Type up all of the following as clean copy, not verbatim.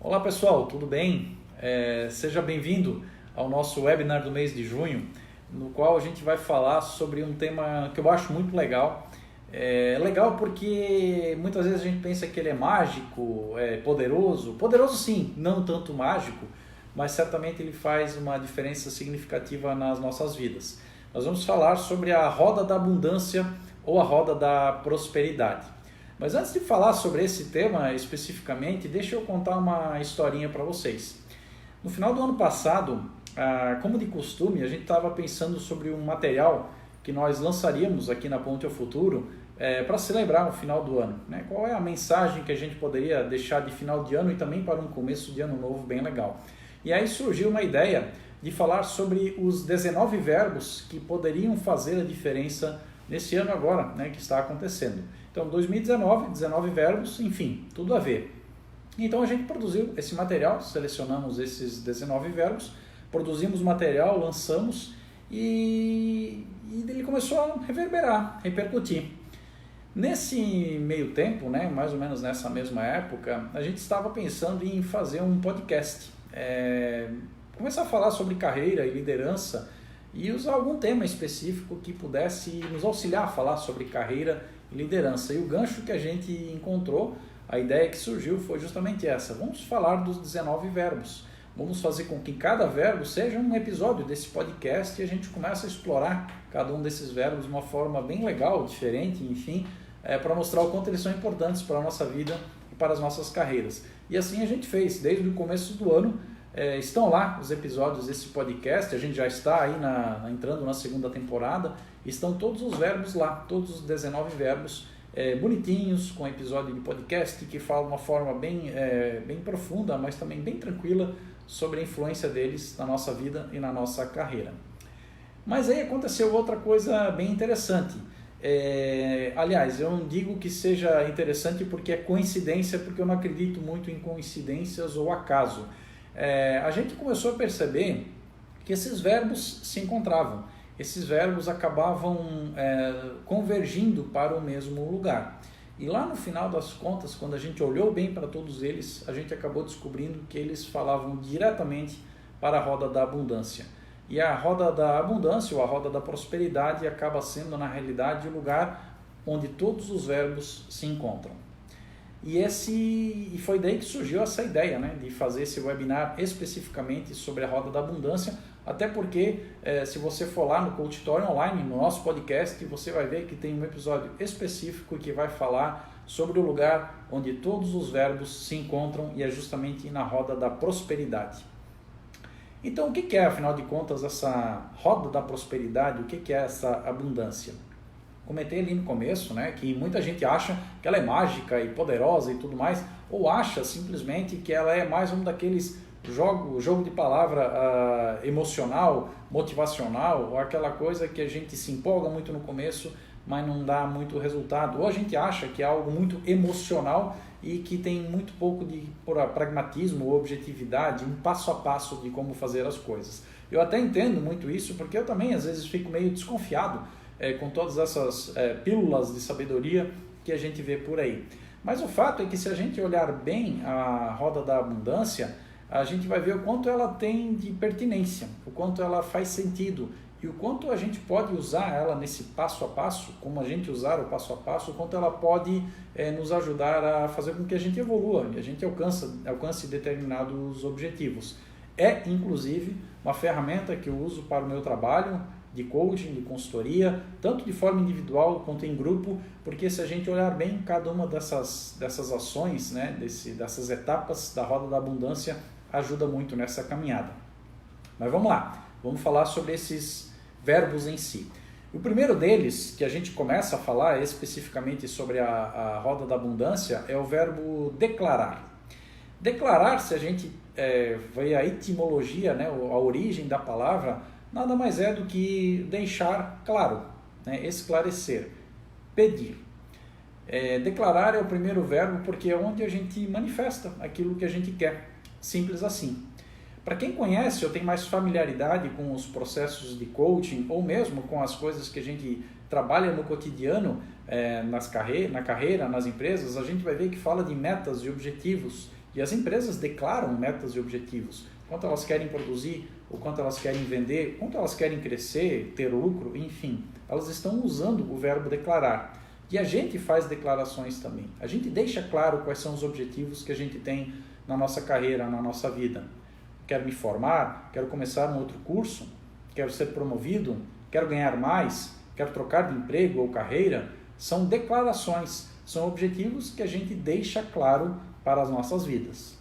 Olá pessoal, tudo bem? Seja bem-vindo ao nosso webinar do mês de junho, no qual a gente vai falar sobre um tema que eu acho muito legal. Legal porque muitas vezes a gente pensa que ele é mágico, poderoso. Poderoso sim, não tanto mágico, mas certamente ele faz uma diferença significativa nas nossas vidas. Nós vamos falar sobre a roda da abundância ou a roda da prosperidade. Mas antes de falar sobre esse tema especificamente, deixa eu contar uma historinha para vocês. No final do ano passado, como de costume, a gente estava pensando sobre um material que nós lançaríamos aqui na Ponte ao Futuro para celebrar o final do ano, né? Qual é a mensagem que a gente poderia deixar de final de ano e também para um começo de ano novo bem legal. E aí surgiu uma ideia de falar sobre os 19 verbos que poderiam fazer a diferença nesse ano agora, né, que está acontecendo. Então, 2019, 19 verbos, enfim, tudo a ver. Então, a gente produziu esse material, selecionamos esses 19 verbos, produzimos o material, lançamos e ele começou a reverberar, repercutir. Nesse meio tempo, né, mais ou menos nessa mesma época, a gente estava pensando em fazer um podcast, começar a falar sobre carreira e liderança e usar algum tema específico que pudesse nos auxiliar a falar sobre carreira e liderança. E o gancho que a gente encontrou, a ideia que surgiu foi justamente essa. Vamos falar dos 19 verbos. Vamos fazer com que cada verbo seja um episódio desse podcast e a gente começa a explorar cada um desses verbos de uma forma bem legal, diferente, enfim, para mostrar o quanto eles são importantes para a nossa vida e para as nossas carreiras. E assim a gente fez, desde o começo do ano. Estão lá os episódios desse podcast, a gente já está aí entrando na segunda temporada, estão todos os verbos lá, todos os 19 verbos bonitinhos, com episódio de podcast que fala de uma forma bem profunda, mas também bem tranquila sobre a influência deles na nossa vida e na nossa carreira. Mas aí aconteceu outra coisa bem interessante. Aliás, eu não digo que seja interessante porque é coincidência, porque eu não acredito muito em coincidências ou acaso. A gente começou a perceber que esses verbos se encontravam, esses verbos acabavam convergindo para o mesmo lugar. E lá no final das contas, quando a gente olhou bem para todos eles, a gente acabou descobrindo que eles falavam diretamente para a roda da abundância. E a roda da abundância ou a roda da prosperidade acaba sendo, na realidade, o lugar onde todos os verbos se encontram. E foi daí que surgiu essa ideia, né, de fazer esse webinar especificamente sobre a roda da abundância, até porque se você for lá no Coach Story Online, no nosso podcast, você vai ver que tem um episódio específico que vai falar sobre o lugar onde todos os verbos se encontram e é justamente na roda da prosperidade. Então, o que é, afinal de contas, essa roda da prosperidade? O que é essa abundância? Comentei ali no começo, né, que muita gente acha que ela é mágica e poderosa e tudo mais, ou acha simplesmente que ela é mais um daqueles jogo de palavra emocional, motivacional, ou aquela coisa que a gente se empolga muito no começo, mas não dá muito resultado. Ou a gente acha que é algo muito emocional e que tem muito pouco de pragmatismo ou objetividade, um passo a passo de como fazer as coisas. Eu até entendo muito isso, porque eu também às vezes fico meio desconfiado com todas essas pílulas de sabedoria que a gente vê por aí. Mas o fato é que se a gente olhar bem a roda da abundância, a gente vai ver o quanto ela tem de pertinência, o quanto ela faz sentido e o quanto a gente pode usar ela nesse passo a passo, como a gente usar o passo a passo, o quanto ela pode nos ajudar a fazer com que a gente evolua e a gente alcance determinados objetivos. É, inclusive, uma ferramenta que eu uso para o meu trabalho de coaching, de consultoria, tanto de forma individual quanto em grupo, porque se a gente olhar bem cada uma dessas ações, né, dessas etapas da roda da abundância, ajuda muito nessa caminhada. Mas vamos lá, vamos falar sobre esses verbos em si. O primeiro deles, que a gente começa a falar especificamente sobre a roda da abundância, é o verbo declarar. Declarar, se a gente vê a etimologia, né, a origem da palavra, nada mais é do que deixar claro, né, esclarecer, pedir. Declarar é o primeiro verbo porque é onde a gente manifesta aquilo que a gente quer, simples assim. Para quem conhece ou tem mais familiaridade com os processos de coaching ou mesmo com as coisas que a gente trabalha no cotidiano, na carreira, nas empresas, a gente vai ver que fala de metas e objetivos. E as empresas declaram metas e objetivos, quanto elas querem produzir, o quanto elas querem vender, quanto elas querem crescer, ter lucro, enfim. Elas estão usando o verbo declarar. E a gente faz declarações também. A gente deixa claro quais são os objetivos que a gente tem na nossa carreira, na nossa vida. Quero me formar, quero começar um outro curso, quero ser promovido, quero ganhar mais, quero trocar de emprego ou carreira. São declarações, são objetivos que a gente deixa claro para as nossas vidas.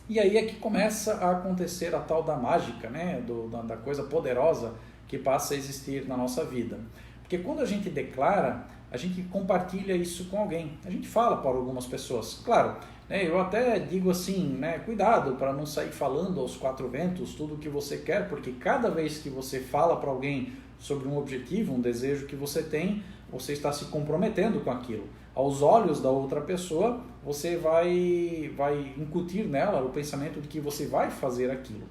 E aí é que começa a acontecer a tal da mágica, né? Da coisa poderosa que passa a existir na nossa vida. Porque quando a gente declara, a gente compartilha isso com alguém. A gente fala para algumas pessoas. Claro, né, eu até digo assim, né, cuidado para não sair falando aos quatro ventos tudo o que você quer, porque cada vez que você fala para alguém sobre um objetivo, um desejo que você tem, você está se comprometendo com aquilo. Aos olhos da outra pessoa, você vai incutir nela o pensamento de que você vai fazer aquilo.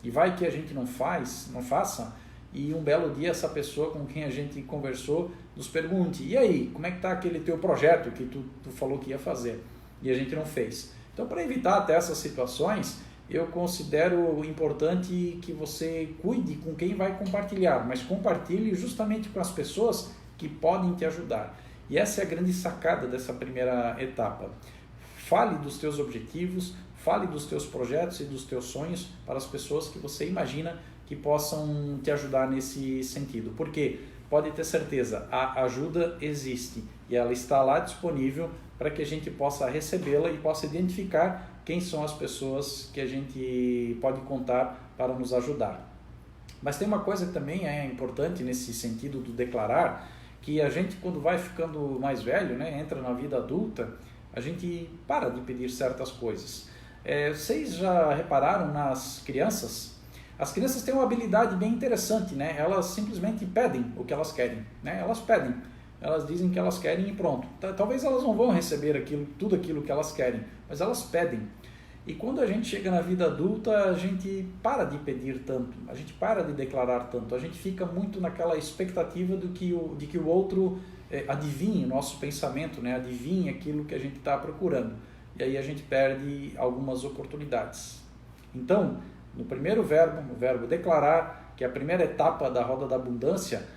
E vai que a gente não faça, e um belo dia essa pessoa com quem a gente conversou nos pergunte, e aí, como é que está aquele teu projeto que tu falou que ia fazer? E a gente não fez. Então, para evitar até essas situações, eu considero importante que você cuide com quem vai compartilhar, mas compartilhe justamente com as pessoas que podem te ajudar. E essa é a grande sacada dessa primeira etapa. Fale dos teus objetivos, fale dos teus projetos e dos teus sonhos para as pessoas que você imagina que possam te ajudar nesse sentido. Porque pode ter certeza, a ajuda existe e ela está lá disponível para que a gente possa recebê-la e possa identificar quem são as pessoas que a gente pode contar para nos ajudar. Mas tem uma coisa que também é importante nesse sentido do declarar, que a gente quando vai ficando mais velho, né, entra na vida adulta, a gente para de pedir certas coisas. Vocês já repararam nas crianças? As crianças têm uma habilidade bem interessante, né? Elas simplesmente pedem o que elas querem, né? Elas pedem, elas dizem que elas querem e pronto. Talvez elas não vão receber tudo aquilo que elas querem, mas elas pedem. E quando a gente chega na vida adulta, a gente para de pedir tanto, a gente para de declarar tanto, a gente fica muito naquela expectativa de que o outro adivinhe o nosso pensamento, né? Adivinhe aquilo que a gente está procurando. E aí a gente perde algumas oportunidades. Então, no primeiro verbo, no verbo declarar, que é a primeira etapa da roda da abundância,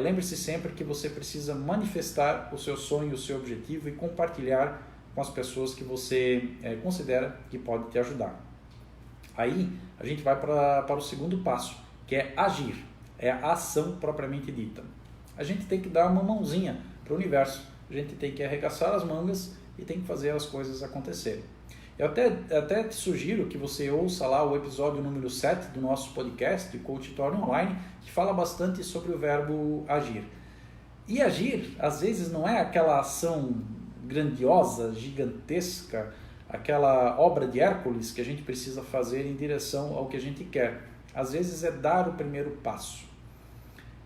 lembre-se sempre que você precisa manifestar o seu sonho, o seu objetivo e compartilhar com as pessoas que você considera que pode te ajudar. Aí a gente vai para o segundo passo, que é agir, é a ação propriamente dita. A gente tem que dar uma mãozinha para o universo, a gente tem que arregaçar as mangas e tem que fazer as coisas acontecerem. Eu até te sugiro que você ouça lá o episódio número 7 do nosso podcast, de Coach Torne Online, que fala bastante sobre o verbo agir. E agir, às vezes, não é aquela ação grandiosa, gigantesca, aquela obra de Hércules que a gente precisa fazer em direção ao que a gente quer. Às vezes é dar o primeiro passo.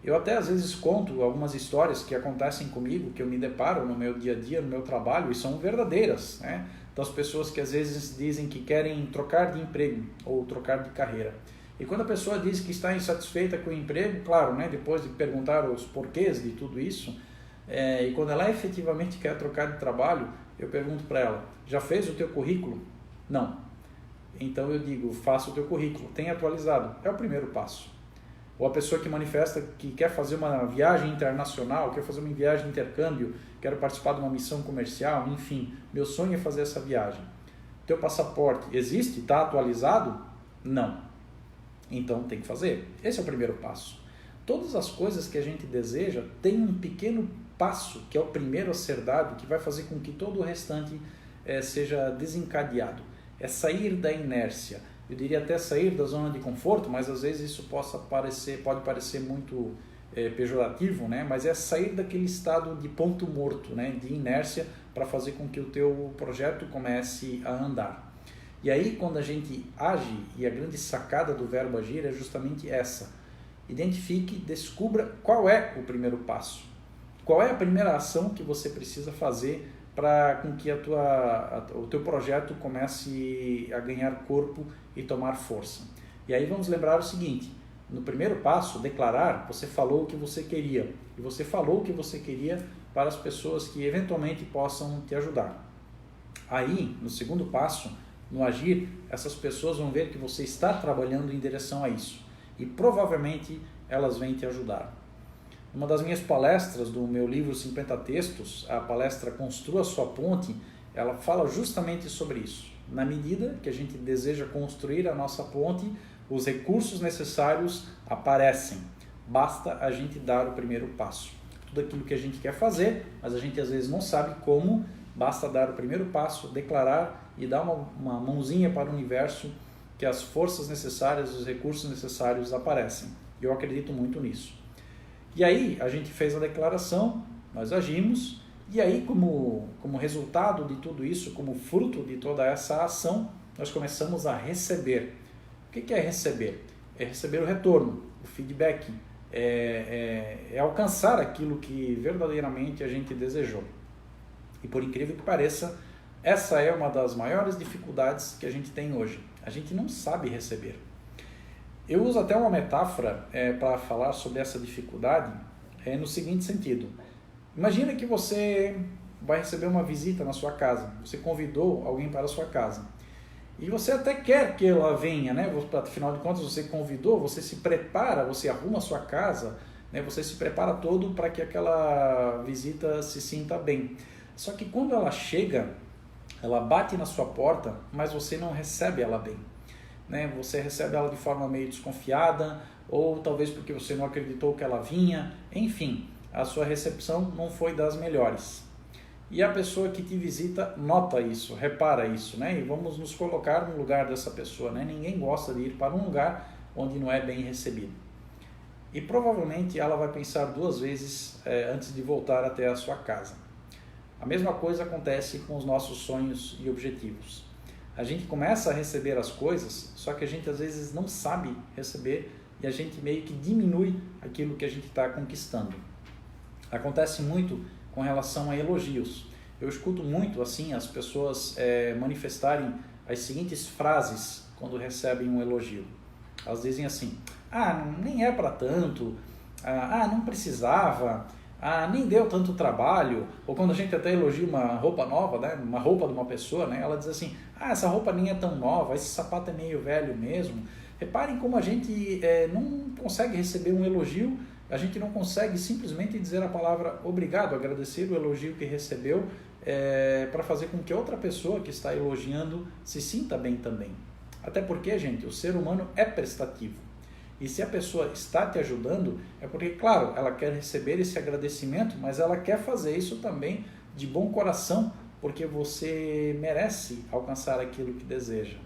Eu até às vezes conto algumas histórias que acontecem comigo, que eu me deparo no meu dia a dia, no meu trabalho, e são verdadeiras, né? Das pessoas que às vezes dizem que querem trocar de emprego ou trocar de carreira. E quando a pessoa diz que está insatisfeita com o emprego, claro, né, depois de perguntar os porquês de tudo isso, e quando ela efetivamente quer trocar de trabalho, eu pergunto para ela, já fez o teu currículo? Não. Então eu digo, faça o teu currículo, tenha atualizado, é o primeiro passo. Ou a pessoa que manifesta que quer fazer uma viagem internacional, quer fazer uma viagem de intercâmbio, quero participar de uma missão comercial, enfim, meu sonho é fazer essa viagem. Teu passaporte existe? Está atualizado? Não. Então tem que fazer. Esse é o primeiro passo. Todas as coisas que a gente deseja têm um pequeno passo, que é o primeiro a ser dado, que vai fazer com que todo o restante seja desencadeado. É sair da inércia. Eu diria até sair da zona de conforto, mas às vezes isso pode parecer muito pejorativo, né? Mas é sair daquele estado de ponto morto, né? De inércia, para fazer com que o teu projeto comece a andar. E aí quando a gente age, e a grande sacada do verbo agir é justamente essa, identifique, descubra qual é o primeiro passo, qual é a primeira ação que você precisa fazer para com que o teu projeto comece a ganhar corpo e tomar força. E aí vamos lembrar o seguinte, no primeiro passo, declarar, você falou o que você queria, e você falou o que você queria para as pessoas que eventualmente possam te ajudar. Aí, no segundo passo, no agir, essas pessoas vão ver que você está trabalhando em direção a isso. E provavelmente elas vêm te ajudar. Uma das minhas palestras do meu livro 50 Textos, a palestra Construa Sua Ponte, ela fala justamente sobre isso. Na medida que a gente deseja construir a nossa ponte, os recursos necessários aparecem. Basta a gente dar o primeiro passo. Tudo aquilo que a gente quer fazer, mas a gente às vezes não sabe como, basta dar o primeiro passo, declarar e dar uma mãozinha para o universo que as forças necessárias, os recursos necessários aparecem. Eu acredito muito nisso. E aí a gente fez a declaração, nós agimos, e aí como resultado de tudo isso, como fruto de toda essa ação, nós começamos a receber. O que é receber? É receber o retorno, o feedback, é alcançar aquilo que verdadeiramente a gente desejou. E por incrível que pareça, essa é uma das maiores dificuldades que a gente tem hoje. A gente não sabe receber. Eu uso até uma metáfora para falar sobre essa dificuldade no seguinte sentido. Imagina que você vai receber uma visita na sua casa. Você convidou alguém para a sua casa. E você até quer que ela venha, né? Afinal de contas, você convidou, você se prepara, você arruma a sua casa, né? Você se prepara todo para que aquela visita se sinta bem. Só que quando ela chega, ela bate na sua porta, mas você não recebe ela bem. Né? Você recebe ela de forma meio desconfiada, ou talvez porque você não acreditou que ela vinha, enfim, a sua recepção não foi das melhores. E a pessoa que te visita nota isso, repara isso, né? E vamos nos colocar no lugar dessa pessoa, né? Ninguém gosta de ir para um lugar onde não é bem recebido. E provavelmente ela vai pensar duas vezes antes de voltar até a sua casa. A mesma coisa acontece com os nossos sonhos e objetivos. A gente começa a receber as coisas, só que a gente às vezes não sabe receber e a gente meio que diminui aquilo que a gente está conquistando. Acontece muito com relação a elogios. Eu escuto muito assim as pessoas manifestarem as seguintes frases quando recebem um elogio. Elas dizem assim: nem é para tanto, não precisava, nem deu tanto trabalho. Ou quando a gente até elogia uma roupa nova, né, uma roupa de uma pessoa, né, ela diz assim: essa roupa nem é tão nova, esse sapato é meio velho mesmo. Reparem como a gente não consegue receber um elogio, a gente não consegue simplesmente dizer a palavra obrigado, agradecer o elogio que recebeu, para fazer com que outra pessoa que está elogiando se sinta bem também. Até porque, gente, o ser humano é prestativo. E se a pessoa está te ajudando, é porque, claro, ela quer receber esse agradecimento, mas ela quer fazer isso também de bom coração, porque você merece alcançar aquilo que deseja.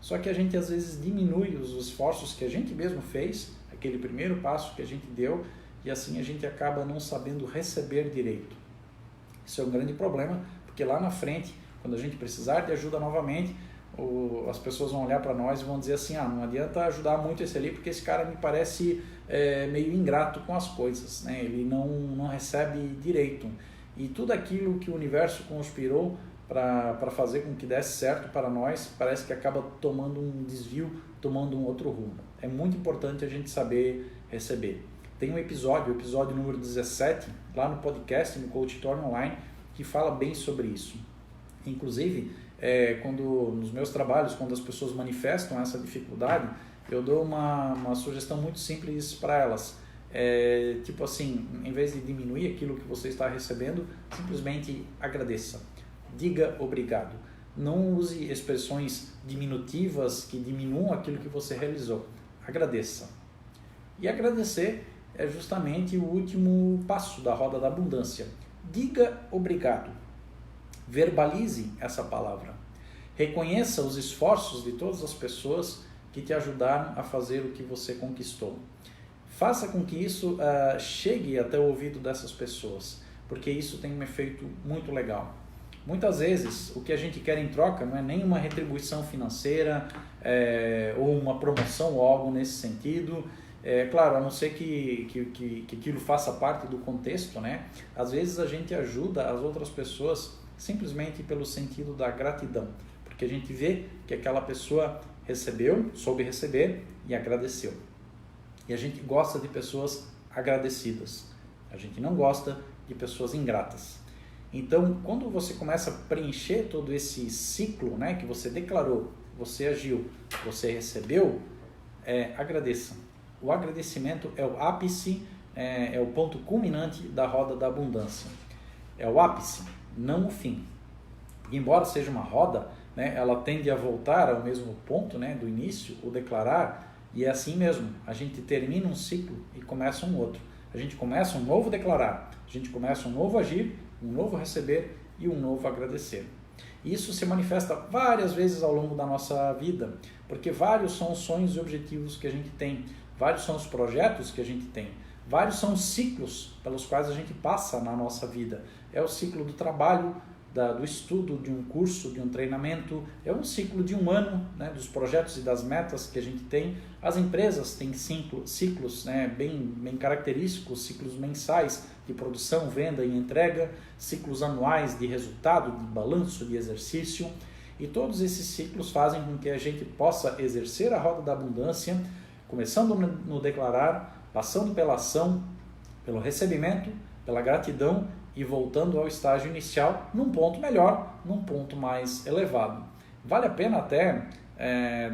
Só que a gente às vezes diminui os esforços que a gente mesmo fez, aquele primeiro passo que a gente deu, e assim a gente acaba não sabendo receber direito. Isso é um grande problema, porque lá na frente, quando a gente precisar de ajuda novamente, as pessoas vão olhar para nós e vão dizer assim: não adianta ajudar muito esse ali, porque esse cara me parece meio ingrato com as coisas, né? Ele não recebe direito. E tudo aquilo que o universo conspirou para fazer com que desse certo para nós, parece que acaba tomando um desvio, tomando um outro rumo. É muito importante a gente saber receber. Tem um episódio, o episódio número 17, lá no podcast, no Coach Torno Online, que fala bem sobre isso. Inclusive, nos meus trabalhos, quando as pessoas manifestam essa dificuldade, eu dou uma sugestão muito simples para elas. Tipo assim, em vez de diminuir aquilo que você está recebendo, simplesmente agradeça. Diga obrigado. Não use expressões diminutivas que diminuam aquilo que você realizou. Agradeça. E agradecer é justamente o último passo da roda da abundância. Diga obrigado. Verbalize essa palavra. Reconheça os esforços de todas as pessoas que te ajudaram a fazer o que você conquistou. Faça com que isso chegue até o ouvido dessas pessoas, porque isso tem um efeito muito legal. Muitas vezes o que a gente quer em troca não é nem uma retribuição financeira ou uma promoção ou algo nesse sentido. Claro, a não ser que aquilo faça parte do contexto, né? Às vezes a gente ajuda as outras pessoas simplesmente pelo sentido da gratidão, porque a gente vê que aquela pessoa recebeu, soube receber e agradeceu. E a gente gosta de pessoas agradecidas, a gente não gosta de pessoas ingratas. Então, quando você começa a preencher todo esse ciclo, né, que você declarou, você agiu, você recebeu, agradeça. O agradecimento é o ápice, é o ponto culminante da roda da abundância. É o ápice, não o fim. Porque embora seja uma roda, né, ela tende a voltar ao mesmo ponto, né, do início, o declarar, e é assim mesmo. A gente termina um ciclo e começa um outro. A gente começa um novo declarar, a gente começa um novo agir, um novo receber e um novo agradecer. Isso se manifesta várias vezes ao longo da nossa vida, porque vários são os sonhos e objetivos que a gente tem, vários são os projetos que a gente tem, vários são os ciclos pelos quais a gente passa na nossa vida. É o ciclo do trabalho, do estudo, de um curso, de um treinamento, é um ciclo de um ano, né, dos projetos e das metas que a gente tem. As empresas têm ciclos, né, bem característicos, ciclos mensais de produção, venda e entrega, ciclos anuais de resultado, de balanço, de exercício, e todos esses ciclos fazem com que a gente possa exercer a roda da abundância, começando no declarar, passando pela ação, pelo recebimento, pela gratidão, e voltando ao estágio inicial num ponto melhor, num ponto mais elevado. Vale a pena até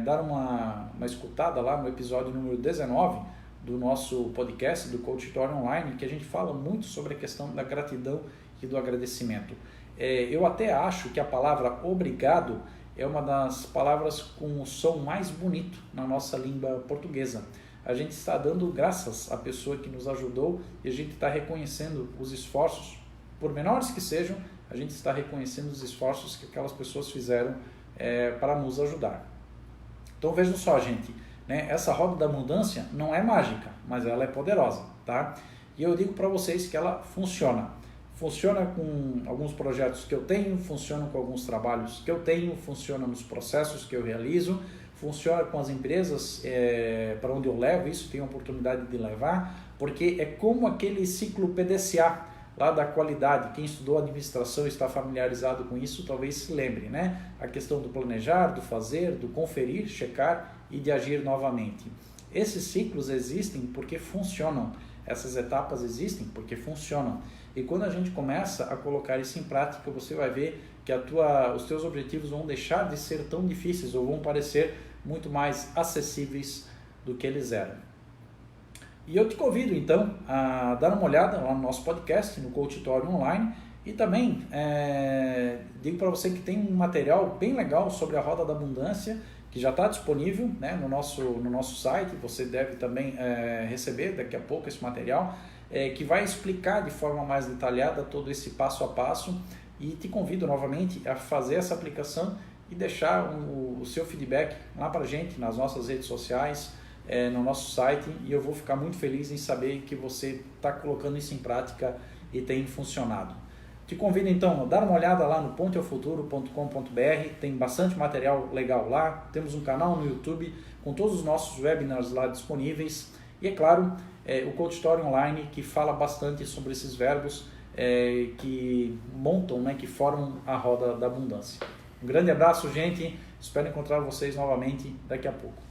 dar uma escutada lá no episódio número 19 do nosso podcast, do Coach Story Online, que a gente fala muito sobre a questão da gratidão e do agradecimento. Eu até acho que a palavra obrigado é uma das palavras com o som mais bonito na nossa língua portuguesa. A gente está dando graças à pessoa que nos ajudou e a gente está reconhecendo os esforços, por menores que sejam, a gente está reconhecendo os esforços que aquelas pessoas fizeram para nos ajudar. Então vejam só, gente, né? Essa roda da abundância não é mágica, mas ela é poderosa, tá? E eu digo para vocês que ela funciona. Funciona com alguns projetos que eu tenho, funciona com alguns trabalhos que eu tenho, funciona nos processos que eu realizo, funciona com as empresas para onde eu levo isso, tenho a oportunidade de levar, porque é como aquele ciclo PDCA, lá da qualidade. Quem estudou administração e está familiarizado com isso, talvez se lembre, né? A questão do planejar, do fazer, do conferir, checar e de agir novamente. Esses ciclos existem porque funcionam. Essas etapas existem porque funcionam. E quando a gente começa a colocar isso em prática, você vai ver que os teus objetivos vão deixar de ser tão difíceis ou vão parecer muito mais acessíveis do que eles eram. E eu te convido, então, a dar uma olhada lá no nosso podcast, no Coach Story Online, e também digo para você que tem um material bem legal sobre a Roda da Abundância, que já está disponível, né, no nosso site. Você deve também receber daqui a pouco esse material, que vai explicar de forma mais detalhada todo esse passo a passo, e te convido novamente a fazer essa aplicação e deixar o seu feedback lá para a gente nas nossas redes sociais, no nosso site, e eu vou ficar muito feliz em saber que você está colocando isso em prática e tem funcionado. Te convido então a dar uma olhada lá no ponteaofuturo.com.br, tem bastante material legal lá, temos um canal no YouTube com todos os nossos webinars lá disponíveis, e é claro, o Coach Story Online, que fala bastante sobre esses verbos que montam, né, que formam a roda da abundância. Um grande abraço, gente, espero encontrar vocês novamente daqui a pouco.